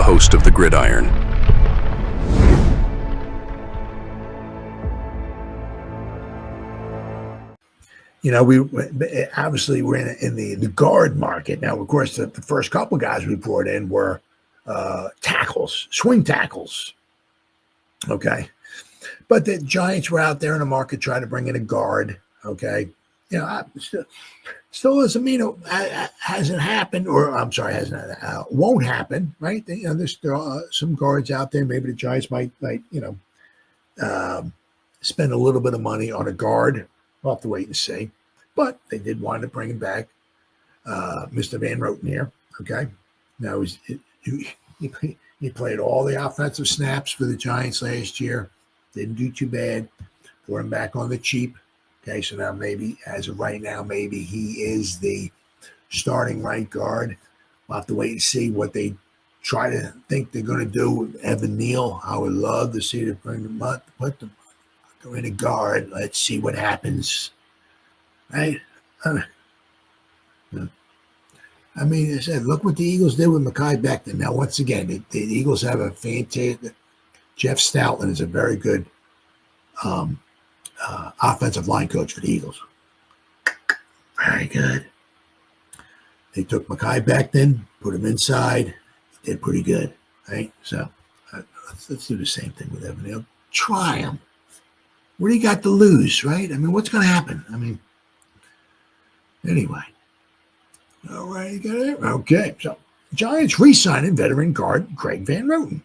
host of the Gridiron. You know, we're in the guard market now. Of course, the first couple guys we brought in were tackles, swing tackles. Okay, but the Giants were out there in the market trying to bring in a guard. Okay, you know, still doesn't mean it hasn't happened, or I'm sorry, won't happen, right? You know, there are some guards out there. Maybe the Giants might spend a little bit of money on a guard. We'll have to wait and see. But they did wind up bringing back Mr. Van Roten here. Okay. Now, he played all the offensive snaps for the Giants last year. Didn't do too bad. Brought him back on the cheap. Okay. So now maybe, as of right now, maybe he is the starting right guard. We'll have to wait and see what they try to think they're going to do with Evan Neal. I would love to see them bring them up, go in a guard. Let's see what happens. Right? I mean, I said, look what the Eagles did with Mekhi Becton. Now, once again, the Eagles have a fantastic. Jeff Stoutland is a very good offensive line coach for the Eagles. Very good. They took Mekhi Becton, put him inside. Did pretty good, right? So let's do the same thing with Evan Neal. Try him. What do you got to lose, right? I mean, what's going to happen? I mean, anyway. All right, you got it? Okay, so Giants re-signing veteran guard Greg Van Roten.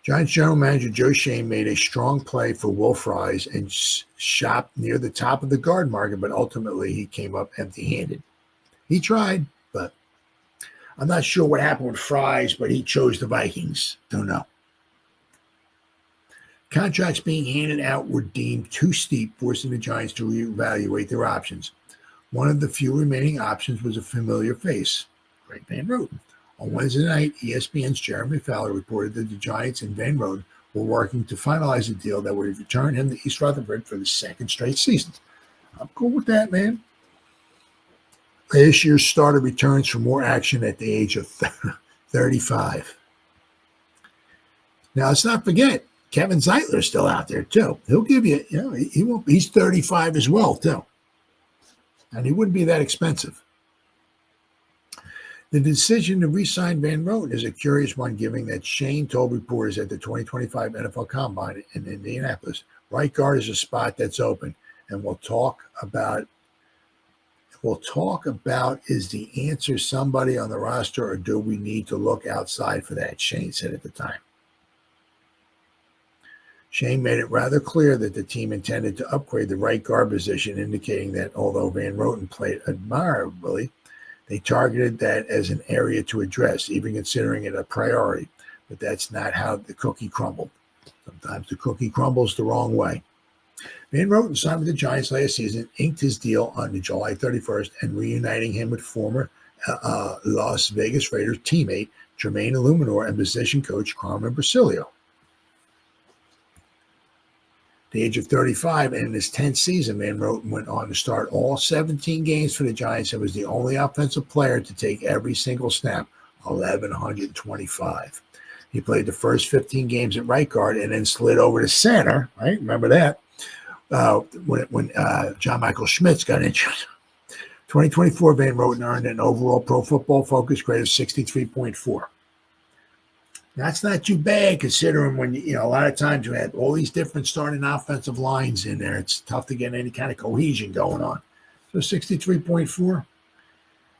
Giants general manager Joe Schoen made a strong play for Will Fries and shopped near the top of the guard market, but ultimately he came up empty-handed. He tried, but I'm not sure what happened with Fries, but he chose the Vikings. Don't know. Contracts being handed out were deemed too steep, forcing the Giants to reevaluate their options. One of the few remaining options was a familiar face, Greg Van Roten. On Wednesday night, ESPN's Jeremy Fowler reported that the Giants and Van Roten were working to finalize a deal that would return him to East Rutherford for the second straight season. I'm cool with that, man. Last year's starter returns for more action at the age of 35. Now, let's not forget, Kevin Zeitler's still out there, too. He'll give you, he's 35 as well, too. And he wouldn't be that expensive. The decision to re-sign Van Roten is a curious one, given that Schoen told reporters at the 2025 NFL Combine in Indianapolis, right guard is a spot that's open, and we'll talk about is the answer somebody on the roster, or do we need to look outside for that, Schoen said at the time. Schoen made it rather clear that the team intended to upgrade the right guard position, indicating that although Van Roten played admirably, they targeted that as an area to address, even considering it a priority. But that's not how the cookie crumbled. Sometimes the cookie crumbles the wrong way. Van Roten signed with the Giants last season, inked his deal on July 31st, and reuniting him with former Las Vegas Raiders teammate Jermaine Illuminor and position coach Carmen Basilio. The age of 35, and in his 10th season, Van Roten went on to start all 17 games for the Giants and was the only offensive player to take every single snap, 1,125. He played the first 15 games at right guard and then slid over to center, right? Remember that? When John Michael Schmitz got injured. 2024, Van Roten earned an overall Pro Football Focus grade of 63.4. That's not too bad, considering when, a lot of times you had all these different starting offensive lines in there. It's tough to get any kind of cohesion going on. So 63.4.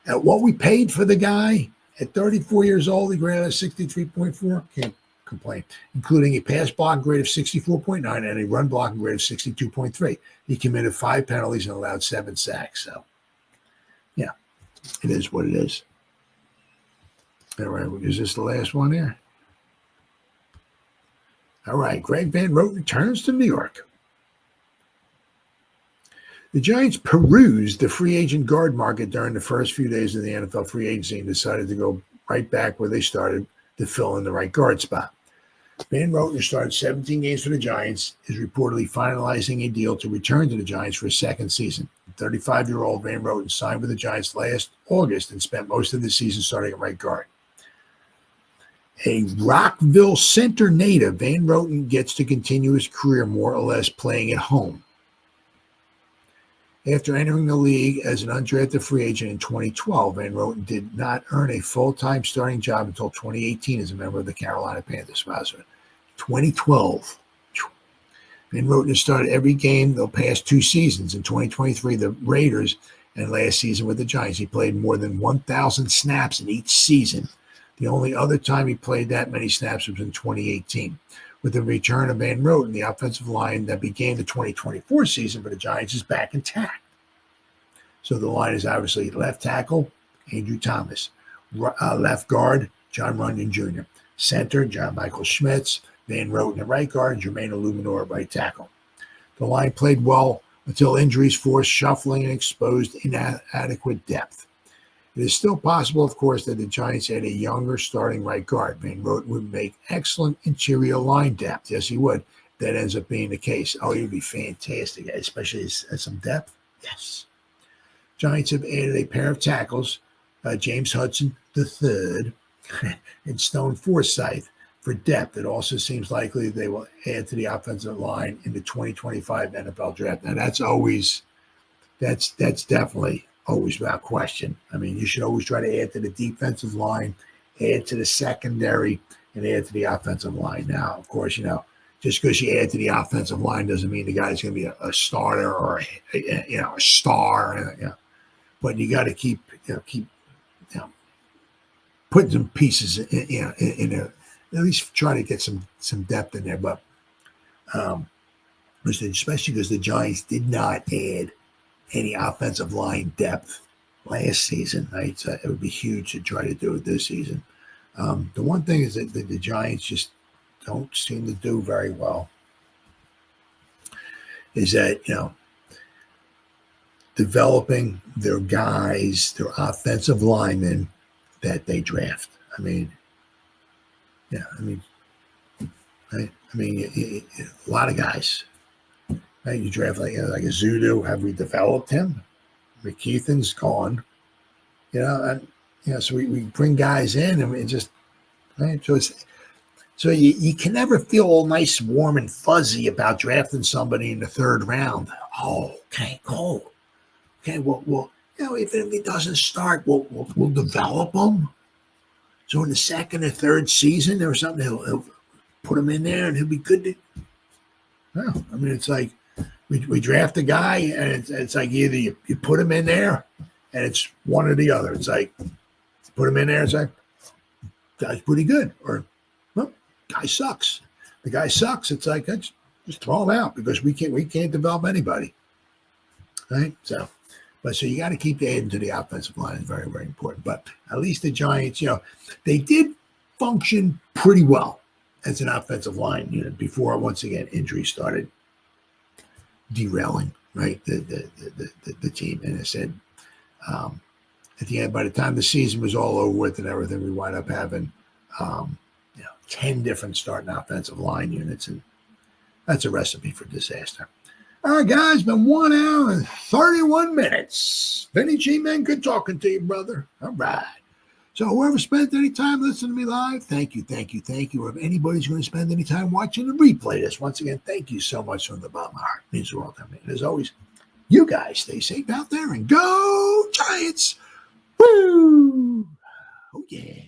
At what we paid for the guy at 34 years old, he graded a 63.4. Can't complain, including a pass blocking grade of 64.9 and a run blocking grade of 62.3. He committed 5 penalties and allowed 7 sacks. So, yeah, it is what it is. All right, is this the last one here? All right, Greg Van Roten returns to New York. The Giants perused the free agent guard market during the first few days of the NFL free agency and decided to go right back where they started to fill in the right guard spot. Van Roten, who started 17 games for the Giants, is reportedly finalizing a deal to return to the Giants for a second season. The 35-year-old Van Roten signed with the Giants last August and spent most of the season starting at right guard. A Rockville Center native, Van Roten gets to continue his career more or less playing at home. After entering the league as an undrafted free agent in 2012, Van Roten did not earn a full-time starting job until 2018 as a member of the Carolina Panthers. 2012. Van Roten has started every game the past 2 seasons. In 2023, the Raiders, and last season with the Giants, he played more than 1,000 snaps in each season. The only other time he played that many snaps was in 2018. With the return of Van Roten, the offensive line that began the 2024 season for the Giants is back intact. So the line is obviously left tackle, Andrew Thomas, left guard, John Runyon Jr., center, John Michael Schmitz, Van Roten at right guard, and Jermaine Illuminor at right tackle. The line played well until injuries forced shuffling and exposed inadequate depth. It is still possible, of course, that the Giants had a younger starting right guard. Van Roten would make excellent interior line depth. Yes, he would. That ends up being the case. Oh, he would be fantastic, especially as some depth. Yes. Giants have added a pair of tackles, James Hudson III and Stone Forsythe, for depth. It also seems likely they will add to the offensive line in the 2025 NFL draft. Now, that's definitely always without question. I mean, you should always try to add to the defensive line, add to the secondary, and add to the offensive line. Now, of course, just because you add to the offensive line doesn't mean the guy's going to be a starter or a star. But you got to keep putting some pieces in there. At least try to get some depth in there. But especially because the Giants did not add any offensive line depth last season, right? So it would be huge to try to do it this season. The one thing is that the Giants just don't seem to do very well is that, developing their guys, their offensive linemen that they draft. A lot of guys. Right? You draft like a Zudu. Have we developed him? McKeithen's gone. So we bring guys in and it just right. So you can never feel all nice, warm, and fuzzy about drafting somebody in the 3rd round. Oh, okay, cool. Okay, well, if he doesn't start, we'll develop him. So in the 2nd or 3rd season or something, he'll put him in there and he'll be good to. No, it's like we draft a guy and it's like either you put him in there and it's one or the other. It's like put him in there and it's like guy's pretty good, or well, guy sucks. The guy sucks. It's like just throw him out because we can't develop anybody, right? So you got to keep adding to the offensive line. It's very, very important. But at least the Giants, they did function pretty well as an offensive line unit before, once again, injuries started derailing, right, the team. And I said, at the end, by the time the season was all over with and everything, we wound up having 10 different starting offensive line units, and that's a recipe for disaster. All right, guys, been 1 hour and 31 minutes. Vinny G, man, good talking to you, brother. All right. So whoever spent any time listening to me live, thank you. Or if anybody's going to spend any time watching the replay this, once again, thank you so much from the bottom of my heart. It means the world to me. And as always, you guys stay safe out there and go Giants. Woo! Oh, yeah.